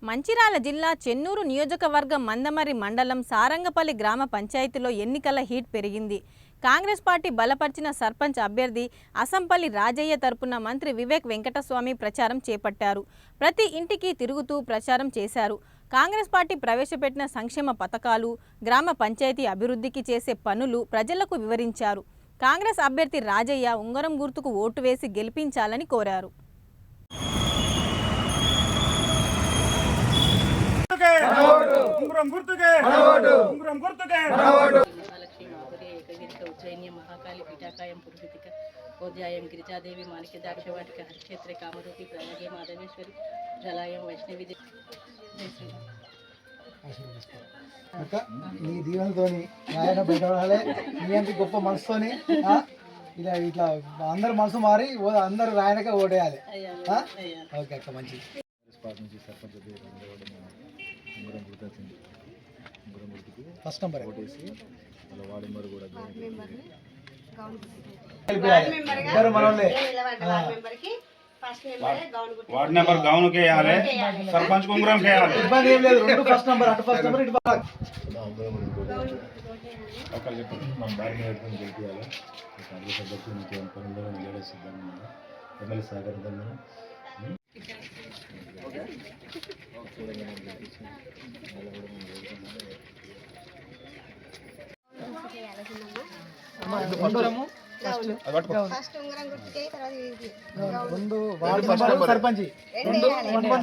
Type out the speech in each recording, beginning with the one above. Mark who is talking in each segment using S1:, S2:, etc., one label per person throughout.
S1: మంచిర్యాల జిల్లా చెన్నూరు నియోజకవర్గం మందమరి మండలం సారంగపల్లి గ్రామ పంచాయతీలో ఎన్నికల హీట్ పెరిగింది. కాంగ్రెస్ పార్టీ బలపరిచిన సర్పంచ్ అభ్యర్థి అసంపల్లి రాజయ్య తరపున మంత్రి వివేక్ వెంకటస్వామి ప్రచారం చేపట్టారు. ప్రతి ఇంటికి తిరుగుతూ ప్రచారం చేశారు. కాంగ్రెస్ పార్టీ ప్రవేశపెట్టిన సంక్షేమ పథకాలు, గ్రామ పంచాయతీ అభివృద్ధికి చేసే పనులు ప్రజలకు వివరించారు. కాంగ్రెస్ అభ్యర్థి రాజయ్య ఉంగరం గుర్తుకు ఓటు వేసి గెలిపించాలని కోరారు.
S2: महाकाली पीठाकायं पुरुषितिक ओध्यायं गिरिजादेवी माणिक्य दाक्षवाटिक हरिक्षेत्रे कामरूपी प्रयागे माधवेश्वरी जलायं वैष्णवी
S3: నీ దీవెనతోని ఆయన బయటపడాలి. నీ అంత గొప్ప మనసుతోని ఇలా ఇట్లా అందరు మనసు మారి అందరు రాయనకే ఓటేయాలి. ఓకే అక్క, మంచి ఫస్ట్ నెంబర్ ఓటేసి వార్డు మెంబర్ కూడా ఇద్దరు మనోళ్ళే.
S4: వార్డ్ నెంబర్ గౌన్ కేయాలి, సర్పంచ్ ఉంగరం కేయాలి.
S3: ఇబ్బంది ఏం లేదు. రెండు ఫస్ట్ నెంబర్, అటు ఫస్ట్ నెంబర్, ఇటు
S4: ఒకరు చెప్పండి. మన భార్య నేర్చుకుని గెలిపించాలి. కాంగ్రెస్ అభ్యర్థి ఇంకేం పనుల్లో నిలబడే సిద్ధంగా ఉన్నారు. ఎమ్మెల్యే సహకారంతో
S3: సర్పంచ్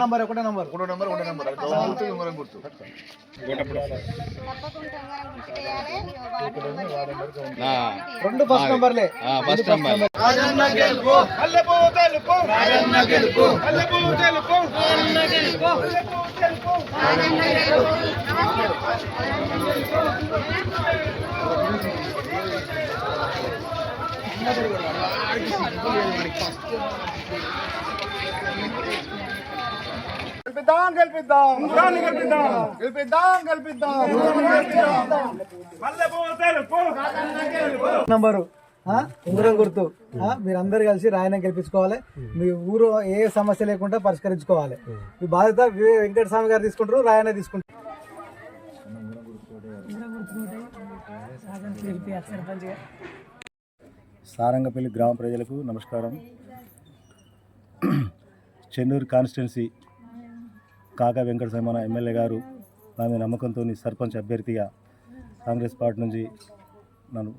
S3: నంబర్ ఒకటో నంబర్ రెండు ఫస్ట్ నంబర్లే. నంబరు ఉంగరం గుర్తు. మీరందరూ కలిసి రాయన గెలిపించుకోవాలి. మీ ఊరు ఏ సమస్య లేకుండా పరిష్కరించుకోవాలి. మీ బాధ్యత వెంకటస్వామి గారు తీసుకుంటారు, రాయన తీసుకుంటారు.
S5: సారంగపల్లి గ్రామ ప్రజలకు నమస్కారం. చెన్నూరు కాన్స్టిట్యున్సీ కాకా వెంకటస్వామి మన ఎమ్మెల్యే గారు నా మీద నమ్మకంతో సర్పంచ్ అభ్యర్థిగా కాంగ్రెస్ పార్టీ నుంచి నన్ను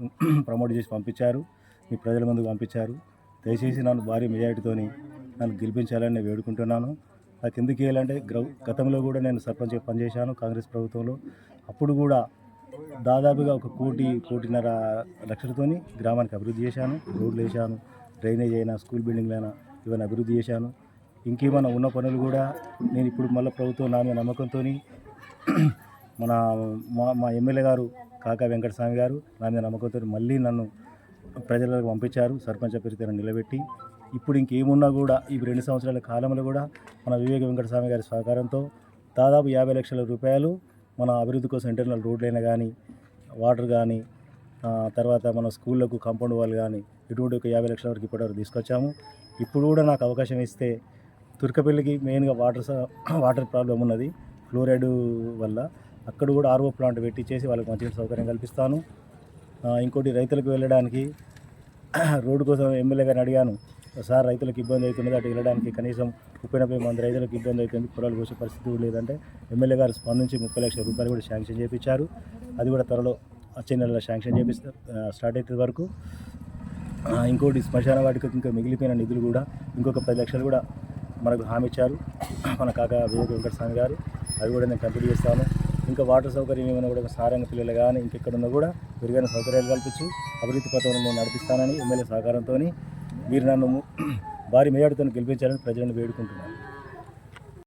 S5: ప్రమోట్ చేసి పంపించారు. మీ ప్రజల ముందుకు పంపించారు. దయచేసి నన్ను భారీ మెజారిటీతో నన్ను గెలిపించాలని నేను వేడుకుంటున్నాను. నాకు ఎందుకు వేయాలంటే గతంలో కూడా నేను సర్పంచ్గా పనిచేశాను కాంగ్రెస్ ప్రభుత్వంలో. అప్పుడు కూడా దాదాపుగా 1.5 లక్షలతో గ్రామానికి అభివృద్ధి చేశాను. రోడ్లు వేసాను, డ్రైనేజ్ అయినా, స్కూల్ బిల్డింగ్లు అయినా ఇవన్నీ అభివృద్ధి చేశాను. ఇంకేమైనా ఉన్న పనులు కూడా నేను ఇప్పుడు మళ్ళీ ప్రభుత్వం నా మీద నమ్మకంతో మా ఎమ్మెల్యే గారు కాకా వెంకటస్వామి గారు నా మీద నమ్మకంతో మళ్ళీ నన్ను ప్రజలకు పంపించారు. సర్పంచ్ అభ్యర్థిని నిలబెట్టి ఇప్పుడు ఇంకేమున్నా కూడా ఈ 2 సంవత్సరాల కాలంలో కూడా మన వివేక వెంకటస్వామి గారి సహకారంతో దాదాపు 50 లక్షల రూపాయలు మన అభివృద్ధి కోసం ఇంటర్నల్ రోడ్లైనా కానీ, వాటర్ కానీ, తర్వాత మన స్కూళ్ళకు కాంపౌండ్ వాళ్ళు కానీ ఇటువంటి ఒక 50 లక్షల వరకు ఇప్పటివరకు తీసుకొచ్చాము. ఇప్పుడు కూడా నాకు అవకాశం ఇస్తే తుర్కపల్లికి మెయిన్గా వాటర్ ప్రాబ్లం ఉన్నది ఫ్లోరైడ్ వల్ల. అక్కడ కూడా ఆర్ఓ ప్లాంట్ పెట్టించేసి వాళ్ళకి మంచి సౌకర్యం కల్పిస్తాను. ఇంకోటి రైతులకు వెళ్ళడానికి రోడ్డు కోసం ఎమ్మెల్యే గారిని అడిగాను. సార్ రైతులకు ఇబ్బంది అవుతున్నది, అటు వెళ్ళడానికి కనీసం 30-40 మంది రైతులకు ఇబ్బంది అవుతుంది, పొలాలు కోసే పరిస్థితి కూడా లేదంటే ఎమ్మెల్యే గారు స్పందించి 30 లక్షల రూపాయలు కూడా శాంక్షన్ చేయించారు. అది కూడా త్వరలో వచ్చే నెలలో శాంక్షన్ చేపిస్తారు, స్టార్ట్ అవుతుంది వరకు. ఇంకోటి శ్మశాన వాటికి ఇంకా మిగిలిపోయిన నిధులు కూడా ఇంకొక 10 లక్షలు కూడా మనకు హామీ ఇచ్చారు మన కాకా వివేక వెంకటస్వామి గారు. అది కూడా నేను కంప్లీట్ చేస్తాను. ఇంకా వాటర్ సౌకర్యం ఏమైనా కూడా సారంగ పిల్లలు కానీ ఇంకెక్కడున్నా కూడా మెరుగైన సౌకర్యాలు కల్పించి అభివృద్ధి పథంలో నేను నడిపిస్తానని ఎమ్మెల్యే సహకారంతో మీరు నన్ను భారీ మెజార్టీతో గెలిపించాలని ప్రజలను వేడుకుంటున్నాను.